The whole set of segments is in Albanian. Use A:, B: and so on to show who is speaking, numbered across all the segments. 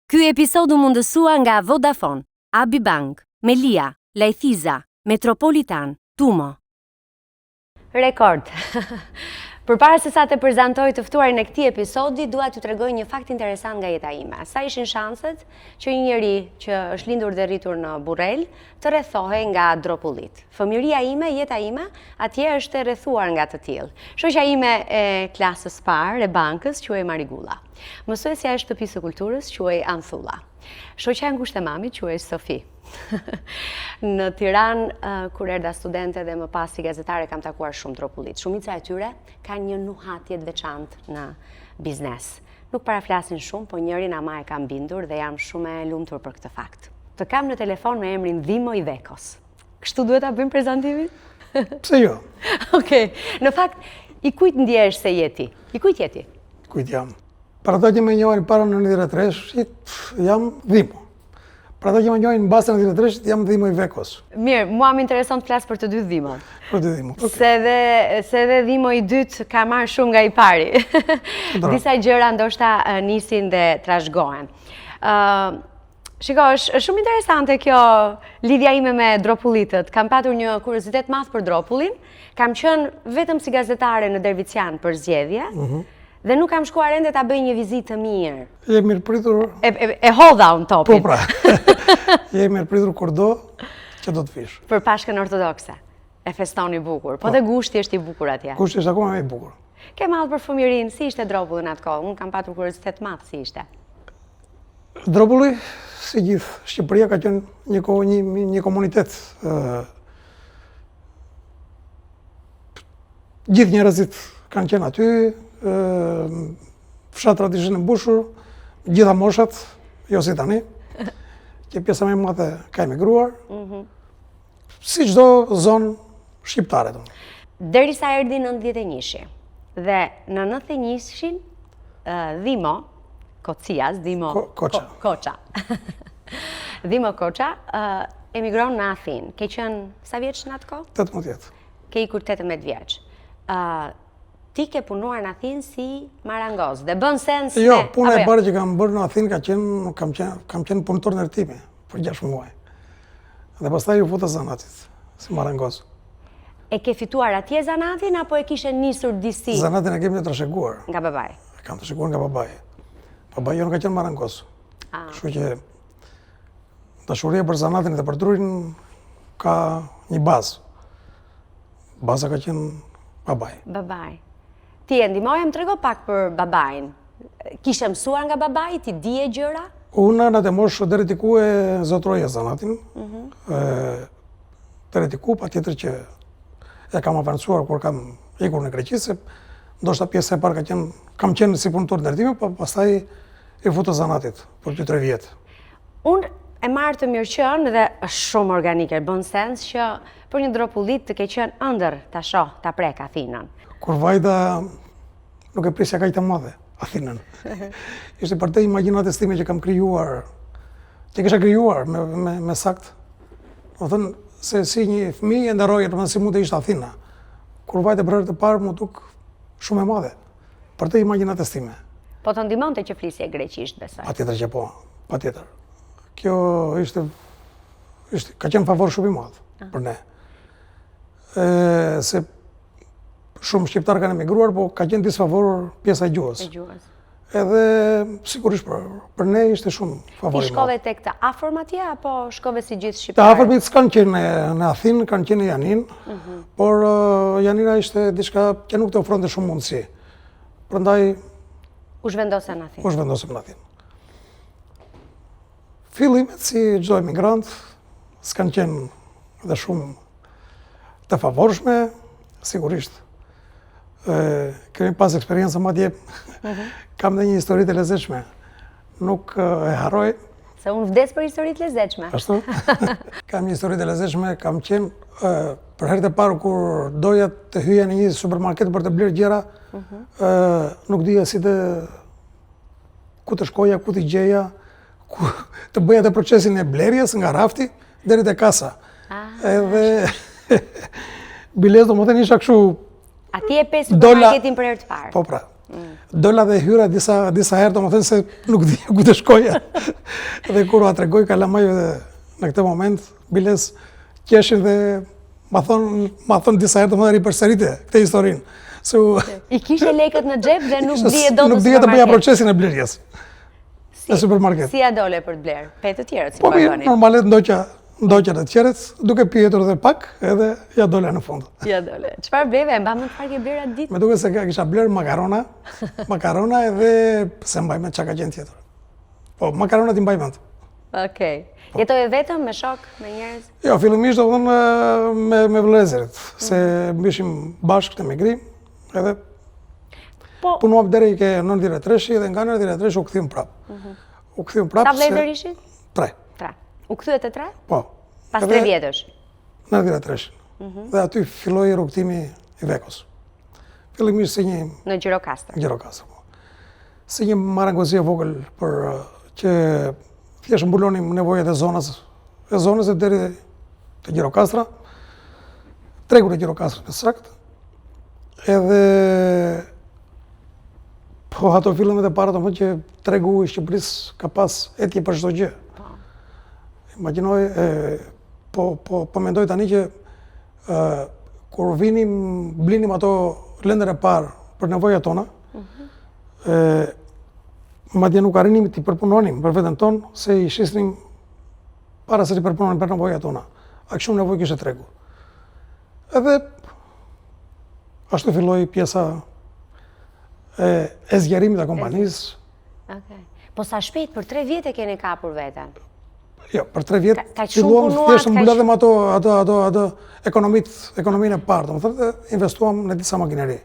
A: Ky episod u mundësua nga Vodafone, Abibank, Melia, Lajthiza, Metropolitan, Tumo. Rekord. Përpara se sa të prezantoj të ftuarin e këtij episodi, dua t'ju tregoj një fakt interesant nga jeta ime. Sa ishin shanset që një njeri që është lindur dhe rritur në Burrel të rrethohej nga dropullit. Fëmijëria ime, jeta ime, atje është e rrethuar nga të tillë. Shoqja ime e klasës parë e bankës quhej Marigulla. Mësuesja e shtëpisë së kulturës quhej Anthulla. Shoqja e ngushtë e mamit quhej Sofi. Në Tiranë, kur erdha studente dhe më pas si gazetare, kam takuar shumë dropullit. Shumica e tyre kanë një nuhatje të veçantë në biznes. Nuk paraflasin shumë, po njërin ama e kam bindur dhe jam shumë e lumtur për këtë fakt. Të kam në telefon me emrin Dhimo Ivekos. Kështu duhet ta bëjmë prezantimin?
B: Pse jo?
A: Okej. Në fakt, i kujt ndjehesh se jeti? I kujt jeti?
B: Kujt jam? Për ata që më njohin para në 93, jam Dhimo. Për ata që më njohin mbas në 93, jam Dhimo Ivekos.
A: Mirë, mua më intereson të flas për të dy Dhimot.
B: Për të Dhimo.
A: Se edhe Dhimo i dytë ka marrë shumë nga i pari. Disa gjëra ndoshta nisin dhe trashëgohen. Shiko, është shumë interesante kjo lidhja ime me dropullitët. Kam patur një kuriozitet madh për dropullin. Kam qenë vetëm si gazetare në Dervician për zgjedhje. Dhe nuk kam shkuar ende ta bëj një vizitë të mirë.
B: Je mirë pritur.
A: E hodha unë topin.
B: Po pra. Je mirë pritur kurdo që do të vish.
A: Për Pashkën Ortodokse. E festoni bukur. Po dhe gushti është i bukur atje.
B: Gushti është akoma më i bukur.
A: Ke mallë për fëmijërinë, si ishte dropullin atë kohë? Unë kam patur kuriozitet madh si ishte.
B: Dropulli, si gjithë Shqipëria, ka qenë një kohë një komunitet. Gjithë njerëzit kanë qenë aty, fshatrat ishin e mbushur, gjitha moshat, jo si tani, që pjesa më e madhe ka emigruar, si çdo zonë shqiptare.
A: Derisa erdhi 91-shi, dhe në 91-shin, Dhimo Kocias, Koça. Dhimo Koça emigron në Athinë. Ke qenë sa vjeç në atë kohë?
B: 18 vjet.
A: Ke ikur 18 vjeç. Ti ke punuar në Athinë si marangoz dhe bën sens
B: Jo, puna e parë që kam bërë në Athinë kam qenë punëtor në ndërtimi për 6 muaj. Dhe pastaj u futa zanatit si marangoz.
A: E ke fituar atje zanatin apo e kishe nisur disi?
B: Zanatin e kemi trashëguar.
A: Nga babai.
B: E kam trashëguar nga babai. Babai jonë ka qenë marangoz. Kështu që dashuria për zanatin dhe për drurin ka një bazë. Baza ka qenë babai.
A: Babai. Ti e ndihmoje, më trego pak për babain. Kishe mësuar nga babai, ti dije gjëra?
B: Unë në të moshë deri diku e zotroja zanatin. Deri diku, patjetër që e kam avancuar kur kam ikur në Greqi, se ndoshta pjesa e parë kam qenë si punëtor ndërtimi, po pastaj e futa zanatit për 2-3 vjet.
A: Unë e marrë të mirë qenë dhe është shumë organike, bën sens që për një dropullit të ke qenë ëndër ta shoh, ta prek Athinën.
B: Kur vajta nuk e prisja kaq të madhe Athinën. Ishte përtej imagjinatës time që kam krijuar, që kisha krijuar me sakt. Do thënë se si një fëmijë e nderoje domethënë si mund të ishte Athina. Kur vajta për herë të parë më duk shumë e madhe. Përtej imagjinatës time.
A: Po të ndihmonte që flisje greqisht, besoj.
B: Patjetër që po, patjetër. Kjo ka qenë favor shumë i madh për ne. Se shumë shqiptarë kanë emigruar, po ka qenë disfavor pjesa e gjuhës. Edhe sigurisht për ne ishte shumë favor i madh.
A: Ti shkove tek të afërm atje apo shkove si gjithë shqiptarët?
B: Të afërmit s'kanë qenë në Athinë, kanë qenë në Janin, por Janina ishte diçka që nuk të ofronte shumë mundësi. Prandaj
A: u zhvendosën në Athinë.
B: U zhvendosëm në Athinë. Fillimet si çdo emigrant s'kanë qenë dhe shumë të favorshme, sigurisht. Kemi pas eksperiencë madje, kam dhe një histori të lezetshme. Nuk e harroj.
A: Se unë vdes për histori të lezetshme.
B: Ashtu? Kam një histori të lezetshme, kam qenë për herë të parë kur doja të hyja në një supermarket për të blerë gjëra, nuk dija si ku të shkoja, ku të gjeja, të bëja të procesin e blerjes nga rafti deri te kasa. Edhe bilet domethënë isha kështu.
A: Atje e pe supermarketin për herë të parë.
B: Po pra. Dola dhe hyra disa herë, domethënë se nuk di ku të shkoja. Dhe kur ua tregoj kalamajve në këtë moment, biles qeshin dhe ma thon disa herë domethënë ripërsërite këtë historinë.
A: I kishe lekët në xhep dhe nuk dije dot
B: Nuk dije të bëja procesin e blerjes në supermarket.
A: Si ja dole për të bler? Pe të tjerët si
B: Po mirë,
A: pagoni?
B: normalet ndoqja të tjerët, duke pyetur dhe pak, edhe ja dole në fund.
A: Ja dole. Çfarë bleve? Mba më çfarë ke bler atë ditë?
B: Me duket se kisha bler makarona edhe se mbaj mend çka gjën tjetër. Po, makaronat i mbaj mend.
A: Okej. Jetoje vetëm me shok, me njerëz?
B: Jo, fillimisht domethënë me vëllezërit, se mbishim bashkë në emigrim, edhe punuam deri ke 93 dhe nga 93 u kthyem prap. U kthyem prap.
A: Sa vëllezër ishit?
B: 3.
A: 3. U kthyet e 3?
B: Po.
A: Pas 3 vjetësh?
B: 93. Dhe aty filloi rrugtimi i Vekos. Fillimisht si një
A: në Gjirokastër.
B: Po. Si një marangozi e vogël për që thjesht mbulonim nevojat e zonës deri te Gjirokastra. Tregu të Gjirokastrës në sakt. Edhe po ato fillimet e para domethënë që tregu i Shqipërisë ka pas etje për çdo gjë. Imagjinoj, po mendoj tani që kur vinim, blinim ato lëndër e parë për nevojat tona, madje nuk arrinim t'i përpunonim për veten tonë, se i shisnim para se t'i përpunonim për nevojat tona. A shumë nevojë kishte tregu. Edhe ashtu filloi pjesa e zgjerimit të kompanisë.
A: Okej. Po sa shpejt për 3 vjet e keni kapur veten?
B: Jo, për 3 vjet filluam thjesht mbullatëm ato ekonominë e parë, domethënë investuam në disa makineri.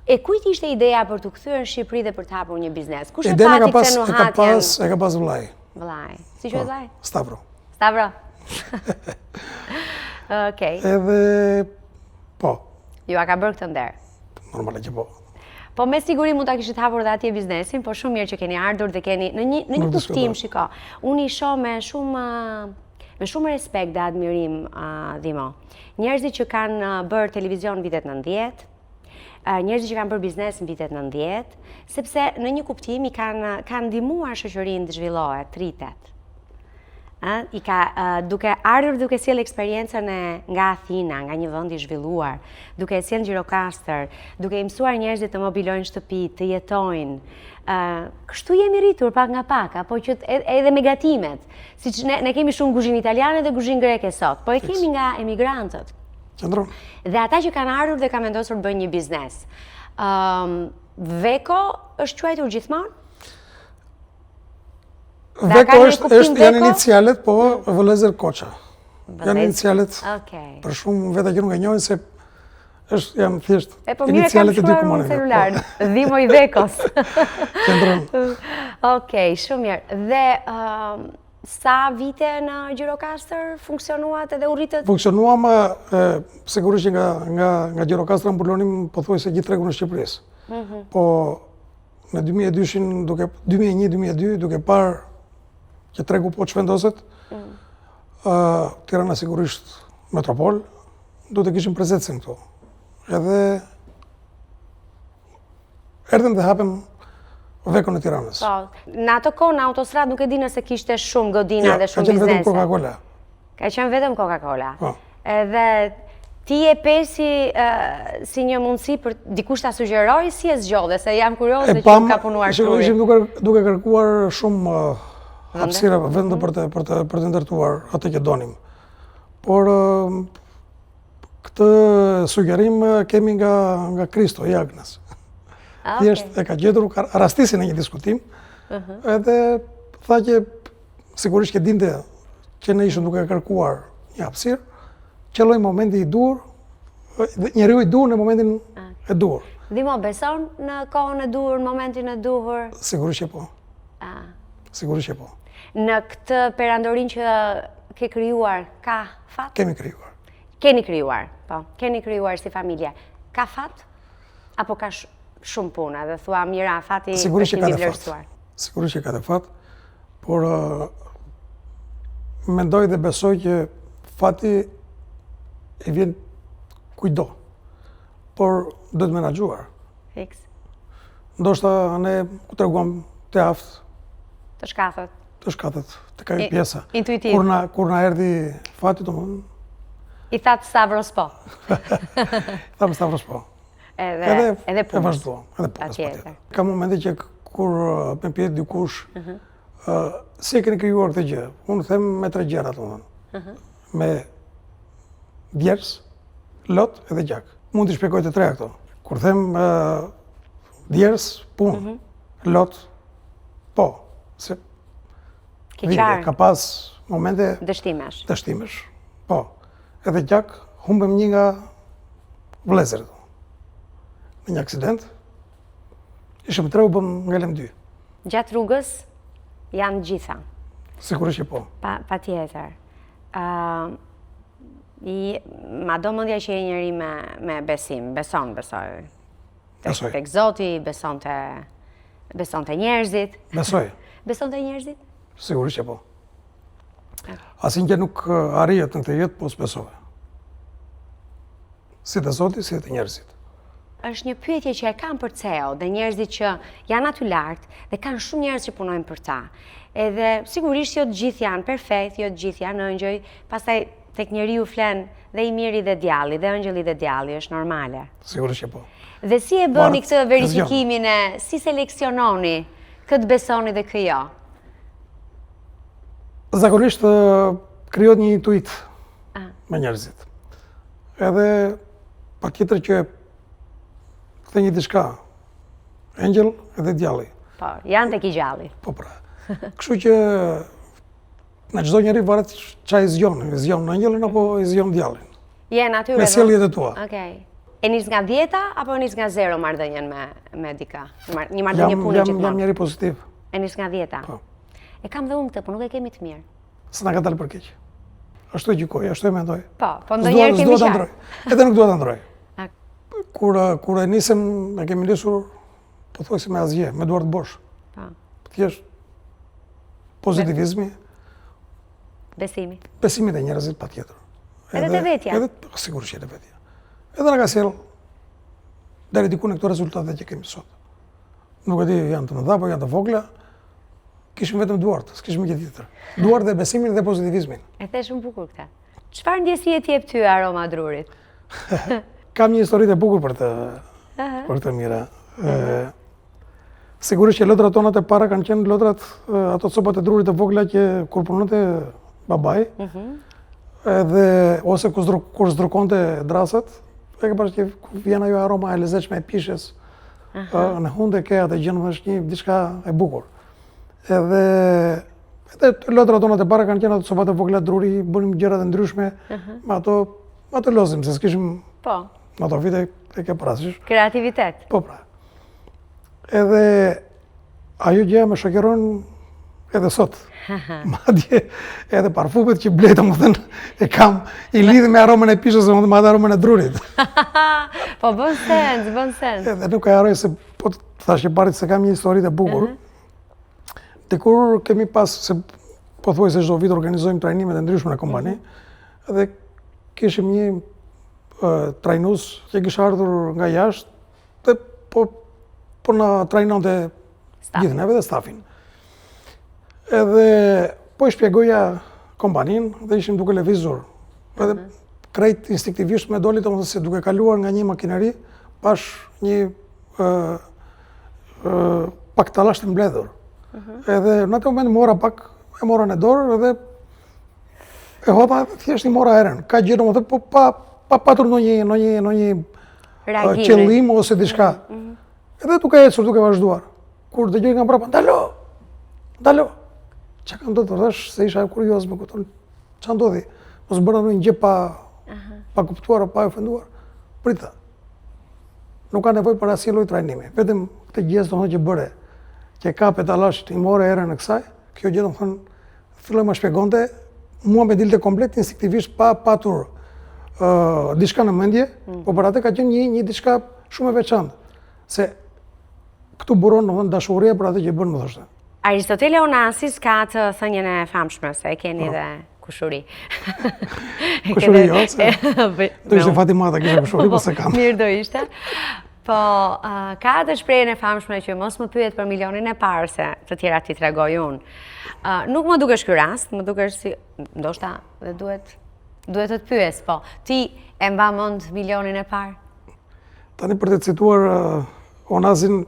A: E kujt ishte ideja për të kthyer në Shqipëri dhe për të hapur një biznes? Kush e
B: Ideja
A: pati këtë nuhatjen?
B: e ka pas vllai.
A: Vllai. Si quhet vllai?
B: Stavro.
A: Stavro. Okej.
B: Edhe po.
A: Ju a ka bërë këtë nder?
B: Normale që po.
A: Po me siguri mund ta kishit hapur dhe atje biznesin, po shumë mirë që keni ardhur dhe keni në një kuptim, shiko. Unë i shoh me shumë respekt dhe admirim, Dhimo. Njerëzit që kanë bërë televizion në vitet 90, njerëzit që kanë bërë biznes në vitet 90, sepse në një kuptim i kanë ndihmuar shoqërinë të zhvillohet, të rritet. I ka duke ardhur duke sjell eksperiencën nga Athina, nga një vend i zhvilluar, duke sjell Gjirokastër, duke i mësuar njerëzit të mobilojnë shtëpi, të jetojnë. Kështu jemi rritur pak nga pak, apo që edhe me gatimet. Siç ne kemi shumë kuzhinë italiane dhe kuzhinë greke sot, po e kemi nga emigrantët.
B: Qëndron.
A: Dhe ata që kanë ardhur dhe kanë vendosur të bëjnë një biznes. Veko është quajtur gjithmonë?
B: Veko janë inicialet, po vëllezër Koça. Janë inicialet, për shumë vete që nuk e njohin se janë thjesht inicialet e dy komuneve.
A: Celular, Dhimo i Vekos.
B: Qëndron.
A: Okej, shumë mirë. Dhe sa vite në Gjirokastër funksionuat edhe u rritët?
B: Funksionuam, sigurisht që nga Gjirokastra mbulonim pothuajse gjithë tregun e Shqipërisë. Po në 2001-2002 duke parë që tregu po çvendoset, Tirana sigurisht metropol, do të kishim prezencën këtu. Edhe erdhëm dhe hapëm Vekon e Tiranës.
A: Po, në ato kohë në autostradë nuk e di nëse kishte shumë godina dhe shumë biznese.
B: Ka qenë vetëm Coca-Cola.
A: Ka qenë vetëm Coca-Cola.
B: Po.
A: Edhe ti e pesi si një mundësi për dikush ta sugjeroj, si e zgjodhe, se jam kurioze që nuk ka punuar shkruaj.
B: Ishim duke kërkuar shumë hapësira vende për të ndërtuar atë që donim. Por këtë sugjerim kemi nga Kristo i Agnes. Thjesht e ka gjetur rastisin e një diskutim, edhe tha që sigurisht që dinte që ne ishim duke kërkuar një hapësirë, qelloi momenti i dur, njeriu i dur në momentin e dur.
A: Dhimo, beson në kohën e dur, në momentin e duhur?
B: Sigurisht që po. Sigurisht që po.
A: Në këtë perandorin që ke krijuar, ka fat?
B: Kemi krijuar.
A: Keni krijuar, po. Keni krijuar si familje. Ka fat? Apo ka shumë puna dhe thua mira, fati është i vlerësuar?
B: Sigurisht që ka dhe fat, por mendoj dhe besoj që fati i vjen kujdo, por do të menaxhuar.
A: Fiks.
B: ndoshta ne ku treguam të aftë,
A: Të shkathët.
B: të shkatët, të kaj pjesa.
A: Intuitiv.
B: Kur na erdhi fati, domethënë,
A: I thatë Stavros po.
B: thamë Stavros po.
A: Edhe
B: E
A: punës.
B: vazhduam, edhe punës
A: Patjetër.
B: patjetër. Ka momente që kur më pyet dikush, si e keni krijuar këtë gjë? Unë them me 3 gjëra, domethënë. Me djers, lot edhe gjak. Mund t'i shpjegoj të 3 këto. Kur them djers, punë, lot, po, se vide,
A: Kiqar,
B: ka pas momente
A: dështimesh.
B: dështimesh, po. Edhe gjak, humbem një nga vëllezërit. Në një aksident, ishëm 3, u bëm ngelem 2.
A: Gjatë rrugës janë gjitha.
B: Sigurisht që po.
A: Pa tjetër. Ma do mëndja që e njëri me besim, besoj.
B: Besoj.
A: Tek Zoti, beson të njerëzit.
B: Besoj.
A: Beson të njerëzit?
B: Sigurisht që po. Asnjë gjë nuk arrihet në këtë jetë, po s'besove. Si të Zoti, si të njerëzit.
A: Është një pyetje që e kam për CEO dhe njerëzit që janë aty lart dhe kanë shumë njerëz që punojnë për ta. Edhe sigurisht jo të gjithë janë perfekt, jo të gjithë janë ëngjëj, pastaj tek njeriu flen dhe i miri dhe djalli, dhe ëngjëlli dhe djalli, është normale.
B: Sigurisht që po.
A: Dhe si e bëni këtë verifikimin e, si seleksiononi këtë besoni dhe këtë jo?
B: Zakonisht krijohet një intuit me njerëzit. Edhe patjetër që këtë një diçka, engjëll edhe djalli.
A: Po, janë tek i gjalli.
B: Po pra. Kështu që në çdo njeri varet çfarë i zgjon engjëllin apo i zgjon djallin.
A: Jenë aty
B: Me sjelljet e tua.
A: Okej. E nis nga 10 apo nis nga 0 marrëdhënien me dika? Një marrëdhënie pune gjithmonë.
B: Jam njeri pozitiv.
A: E nis nga 10.
B: Po.
A: E kam dhe unë këtë, po nuk e kemi të mirë.
B: S'na ka dalë për keq. Ashtu e gjykoj, ashtu e mendoj.
A: Po ndonjëherë kemi qartë.
B: Edhe nuk dua ta ndroj.
A: A-
B: Kur e nisem, e kemi nisur, po thuaj si me asgjë, me duart bosh.
A: Po,
B: Thjesht pozitivizmi,
A: besimi.
B: besimi te njerëzit patjetër.
A: Edhe te vetja.
B: Sigurisht që te vetja. Edhe na ka sjell deri diku në këto rezultate që kemi sot. Nuk e di, janë të mëdha apo janë të vogla. Kishim vetëm duart, s'kishim gjë tjetër. Duart dhe besimin dhe pozitivizmin.
A: E the shumë bukur këtë. Çfarë ndjesie ti jep ty aroma drurit?
B: Kam një histori të bukur për të mira. Sigurisht që lotrat tona të para kanë qenë lotrat, ato copat e drurit të vogla që kur punonte babai, edhe ose kur zdrukonte drasat, e ke parasysh që vjen ajo aroma e lezetshme e pishës. Në hunde ke atë gjë, është një diçka e bukur. Edhe lotrat tona të para kanë qenë ato copat e vogla druri, bënim gjëra të ndryshme, me ato lozim, se s'kishim
A: Po,
B: në ato vite e ke parasysh.
A: kreativitet.
B: Po pra. Edhe ajo gjë më shoqëron edhe sot. Madje edhe parfumet që blej, domethënë e kam i lidh me aromën e pishës, domethënë me atë aromën e drurit.
A: Po bën sens.
B: Edhe nuk e harroj se po thashë parit se kam një histori të bukur. Dikur kemi pas, se po thuaj se çdo vit organizojmë trajnime të ndryshme në kompani, edhe kishim një trajnues që kishte ardhur nga jashtë, dhe po na trajnonte gjithë neve dhe stafin. Edhe po i shpjegoja kompaninë dhe ishim duke lëvizur. Edhe krejt instinktivisht me doli, domethënë se duke kaluar nga një makineri, pash një pak tallash të mbledhur. Edhe në atë moment e mora në dorë edhe e hopa, thjesht i mora erën. Ka gjë domethënë, po pa patur ndonjë qëllim ose diçka. Edhe duke ecur, duke vazhduar. Kur dëgjoj nga mbrapa, ndalo. Çka ka ndodhur, thash se isha kurioz me kupton. Ç'a ndodhi? Mos bëra ndonjë gjë pa kuptuar apo pa ofenduar. Prita. Nuk ka nevojë për asnjë lloj trajnimi. Vetëm këtë gjë domethënë që bëre, që ka petallash i morë erën në kësaj, kjo gjë domethënë filloi më shpjegonte, mua më dilte komplet instinktivisht pa patur diçka në mendje, po për atë ka qenë një diçka shumë e veçantë. Se këtu buron domethënë dashuria për atë që bën, më thoshte.
A: Aristoteli Onasis ka të thënien e famshme se e keni dhe kushuri.
B: Kushuri jo, se do ishte Fatimata kisha kushuri, po se kam.
A: Mirë do ishte. Po, ka atë shprehjen e famshme që mos më pyet për milionin e parë se të tjera ti tregoj unë. Nuk më dukesh ky rast, më dukesh si ndoshta dhe duhet të të pyes, po. Ti e mba mend milionin e parë?
B: Tani për të cituar Onazin,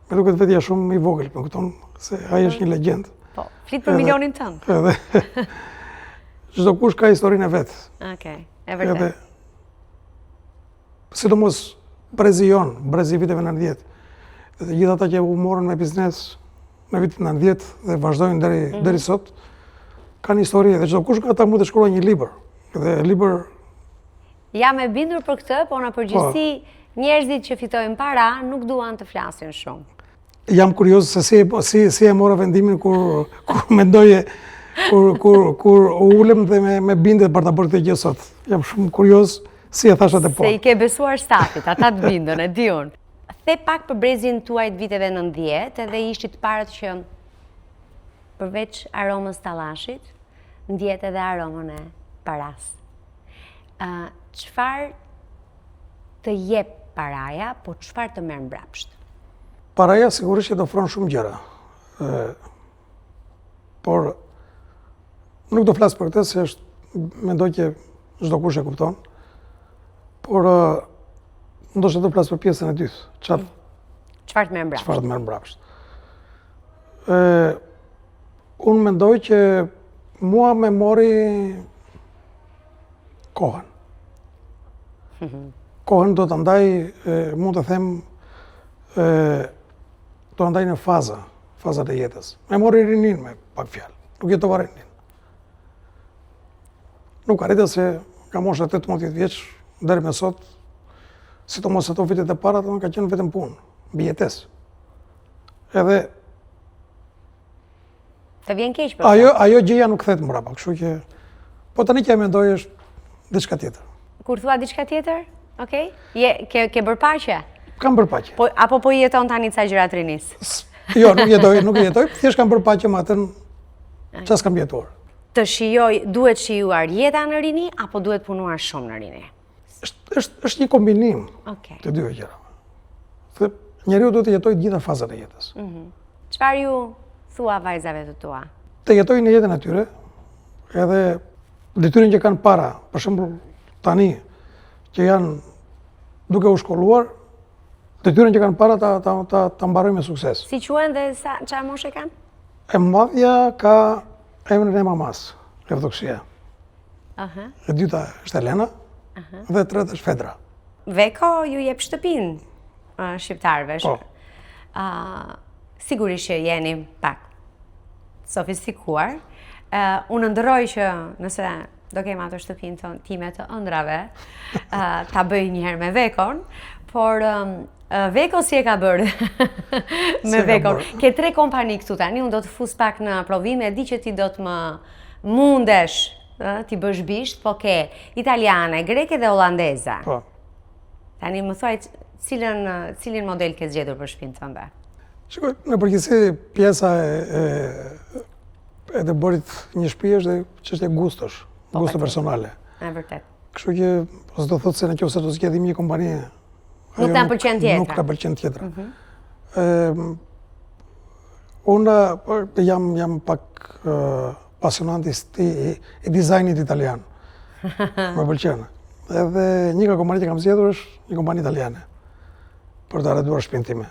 B: me duket vetja shumë i vogël, më kupton se ai është një legjend.
A: Po, flit për milionin tënd.
B: Edhe çdo kush ka historinë e vet.
A: Okej, e vërtet.
B: Sidomos brezi viteve 90. Dhe të gjithë ata që u morën me biznes në vitet 90 dhe vazhdojnë deri sot, kanë histori dhe çdo kush nga ata mund të shkruajë një libër. Dhe libër
A: Jam e bindur për këtë, po në përgjithësi njerëzit që fitojnë para nuk duan të flasin shumë.
B: Jam kurioz se si e mora vendimin kur mendoje kur u ulem dhe me bindet për ta bërë këtë gjë sot. Jam shumë kurioz si e thashat e po.
A: Se i ke besuar stafit, ata të bindën, e di unë. The pak për brezin tuaj të viteve 90 edhe ishit parët që përveç aromës tallashit, ndjet edhe aromën e paras. Çfarë të jep paraja, po çfarë të merr mbrapsht?
B: Paraja sigurisht që të ofron shumë gjëra. Por nuk do flas për këtë se mendoj që çdo kush e kupton. Por ndoshta do flas për pjesën e dytë.
A: Çfarë të merr mbrapsht?
B: Çfarë të merr mbrapsht? Unë mendoj që mua më mori kohën. Kohën do të ndaj, mund të them, do të ndaj në fazat e jetës. Më mori rinin me pak fjalë. Nuk jetova rinin. Nuk arrita se ka mosha 18 vjeç deri me sot, sidomos ato vitet e para, ka qenë vetëm punë, mbi jetesë. Edhe
A: të vjen keq për
B: ajo gjëja nuk kthehet mbrapa, kështu që po tani që e mendoj është diçka tjetër.
A: Kur thua diçka tjetër? Okej. Ke bërë paqe?
B: Kam bërë paqe.
A: Apo po jeton tani ca gjëra të rinis?
B: Jo, nuk jetoj, thjesht kam bërë paqe me atën çfarë kam jetuar.
A: Të duhet shijuar jeta në rini apo duhet punuar shumë në rini?
B: Është një kombinim të dy gjërave. Njeriu duhet të jetojë të gjitha fazat e jetës.
A: Çfarë ju thua vajzave të tua?
B: Të jetojnë në jetën e tyre, edhe detyrën që kanë para, për shembull tani që janë duke u shkolluar, detyrën që kanë para ta mbarojnë me sukses.
A: Si quhen dhe çfarë moshe kanë?
B: E madhja ka emrin e mamas, Evdoksia. E dyta është Elena, dhe e treta është Fedra.
A: Veko ju jep shtëpinë shqiptarëve. Sigurisht që jeni pak sofistikuar. Unë ndërroj që nëse do kem ato shtëpinë time të ëndrave, ta bëj njëherë me Vekon, por Veko si e ka bërë me Vekon. Ke 3 kompani këtu tani, unë do të fus pak në provime, di që ti do të më mundesh ti bësh bisht, po ke italiane, greke dhe holandeze. Tani më thuaj cilin model ke zgjedhur për shtëpinë tënde?
B: Shikoj, në përgjithësi pjesa e të bërit një shtëpi është çështje gustosh, gusto personale.
A: E vërtet.
B: Kështu që s'do thotë se nëse do zgjedhim një kompani,
A: nuk ta pëlqen tjetra.
B: Nuk ta pëlqen tjetra. Unë jam pak pasionant i dizajnit italian. Më pëlqen. Edhe një nga kompanitë që kam zgjedhur është një kompani italiane për të arreduar shtëpinë time.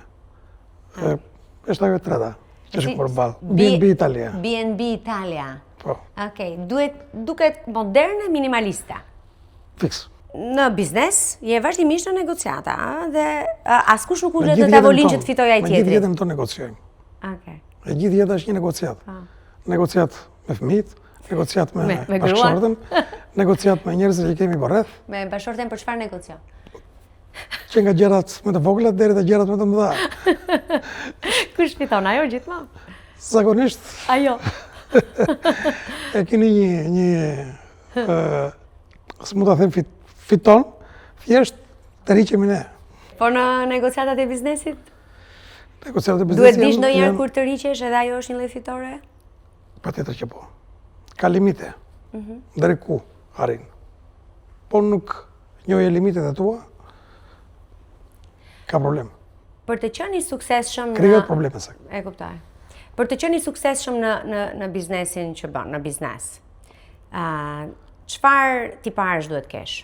B: Është ajo e treta që është përballë. B&B Italia.
A: B&B Italia.
B: Po.
A: Okej, duket moderne, minimaliste.
B: Fiks.
A: Në biznes, je vazhdimisht në negociata, dhe askush nuk ullet në tavolin që të fitoj ai tjetri.
B: Me gjithë jetën tonë negociojmë.
A: Okej.
B: E gjithë jeta është një negociat. Negociat me fëmijët, negociat me bashkëshorten, negociat me njerëzit që kemi përreth.
A: Me bashkëshorten për çfarë negocion?
B: Që nga gjërat me të vogla deri te gjërat me të mëdha.
A: Kush fiton, ajo gjithmonë?
B: Zakonisht.
A: Ajo.
B: E keni s'mund ta them fiton, thjesht të riqemi ne.
A: Po në negociatat e biznesit?
B: Negociatat e biznesit
A: duhet dish ndonjëherë kur të riqesh edhe ajo është një lloj fitore?
B: Patjetër që po. Ka limite. Deri ku arrin. Po nuk njohje limitet e tua, ka problem.
A: Për të qenë i suksesshëm
B: Krijohet probleme sa.
A: E kuptoj. Për të qenë i suksesshëm në biznesin që bën, në biznes. Çfarë tiparesh duhet kesh?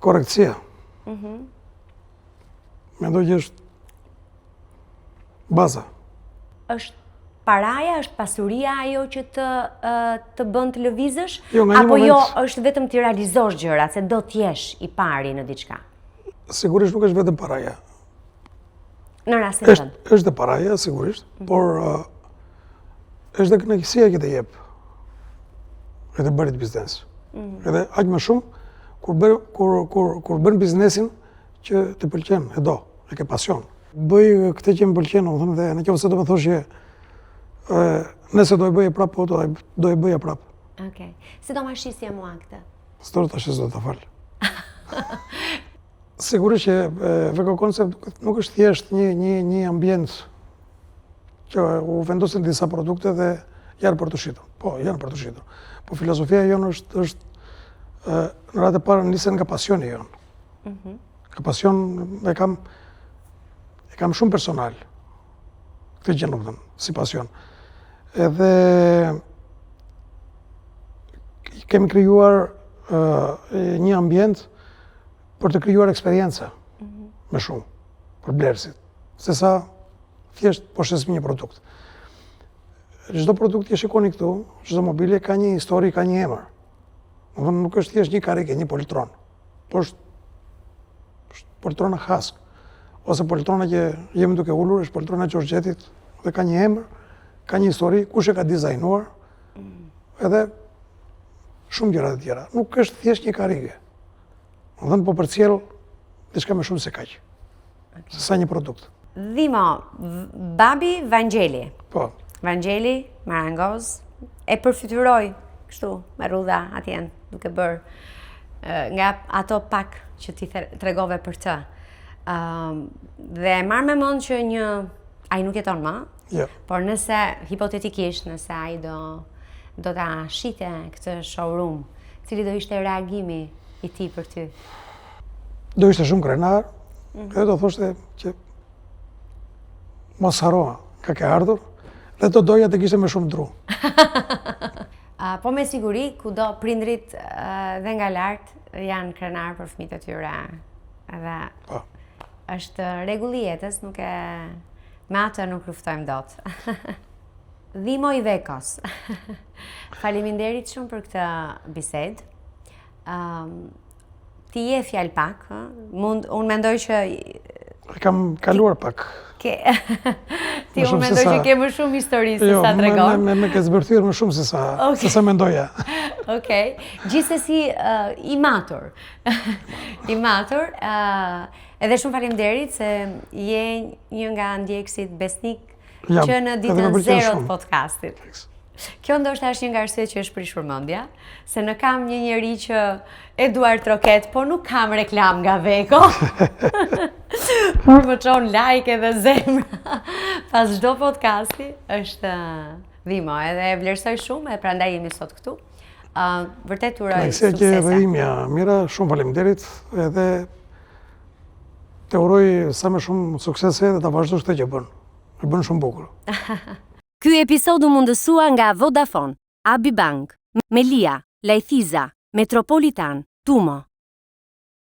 B: Korrektësia. Mendoj që është baza.
A: Është paraja, është pasuria ajo që të bën të lëvizësh?
B: Jo, nga një
A: apo
B: moment-
A: jo është vetëm të realizosh gjërat, se do t'jesh i pari në diçka?
B: Sigurisht nuk është vetëm paraja.
A: Në rastin tënd.
B: Është dhe paraja, sigurisht, por është dhe kënaqësia që të jep edhe bërit biznes. Edhe aq më shumë kur bën biznesin që të pëlqen, e do, e ke pasion. Bëj këtë që më pëlqen, domethënë, dhe nëse do të më thosh që nëse do e bëje prapë, po do e bëja prapë.
A: Okej. Si do ma shisje mua këtë?
B: S'do tash s'do ta fal. Sigurisht që Veko Concept nuk është thjesht një ambient që u vendosin disa produkte dhe janë për të shitur. Po, janë për të shitur. Po filozofia jonë është në radhë e parë nisen nga pasioni jonë. Ka pasion, e kam shumë personal. Këtë gjë nuk thënë, si pasion. Edhe kemi krijuar një ambient për të krijuar eksperjenca me shumë për blerësit, se sa thjesht po shesim një produkt. Çdo produkt që shikoni këtu, çdo mobilje ka një histori, ka një emër. Domethënë nuk është thjesht një karrike, një poltron, po është poltrona Hask, ose poltrona që jemi duke ulur, është poltrona e Gjorgjetit dhe ka një emër, ka një histori, kush e ka dizajnuar, edhe shumë gjëra të tjera. Nuk është thjesht një karrike. Domethënë po përcjell diçka më shumë se kaq. Se sa një produkt.
A: Dhimo, babi Vangjeli.
B: Po.
A: Vangjeli, Marangoz, e përfytyroi kështu me rrudha atjen, duke bërë nga ato pak që ti tregove për të. Dhe marr me mend që ai nuk jeton më,
B: Jo.
A: por nëse hipotetikisht nëse ai do ta shite këtë showroom, cili do ishte reagimi i tij për ty?
B: Do ishte shumë krenar, edhe do thoshte që mos haro ka ke ardhur, dhe do doja të kishte më shumë dru.
A: Po me siguri, kudo prindrit dhe nga lart janë krenar për fëmijët e tyre. Edhe
B: Po.
A: është rregulli i jetës, me atë nuk luftojmë dot. Dhimo i Vekos. Faleminderit shumë për këtë bisedë. Ti je fjalë pak, unë mendoj që
B: Kam kaluar pak.
A: Ti
B: Më
A: unë
B: shumë se
A: mendoj
B: sa-
A: që ke më shumë histori se
B: Jo,
A: sa tregon.
B: me ke zbërthyer më shumë se sa mendoja.
A: Okej. Gjithsesi i matur. I matur, edhe shumë faleminderit se je një nga ndjekësit besnik
B: Jam,
A: që në
B: edhe
A: ditën
B: më pëlqen
A: 0 të
B: shumë.
A: podcastit. Kjo ndoshta është një nga arsyet që është prishur mendja, se në kam një njeri që Eduard Troket, po nuk kam reklam nga Veko. Por më çon like edhe zemra pas çdo podcasti, është Dhimo, edhe e vlerësoj shumë, e prandaj jemi sot këtu. Vërtet uroj
B: Kënaqësia që edhe
A: suksese.
B: imja, Mira, shumë faleminderit, edhe të uroj sa më shumë suksese dhe ta vazhdosh këtë që bën. E bën shumë bukur.
A: Ky episod u mundësua nga Vodafone, Abi Bank, Melia, Lajthiza, Metropolitan, Tumo.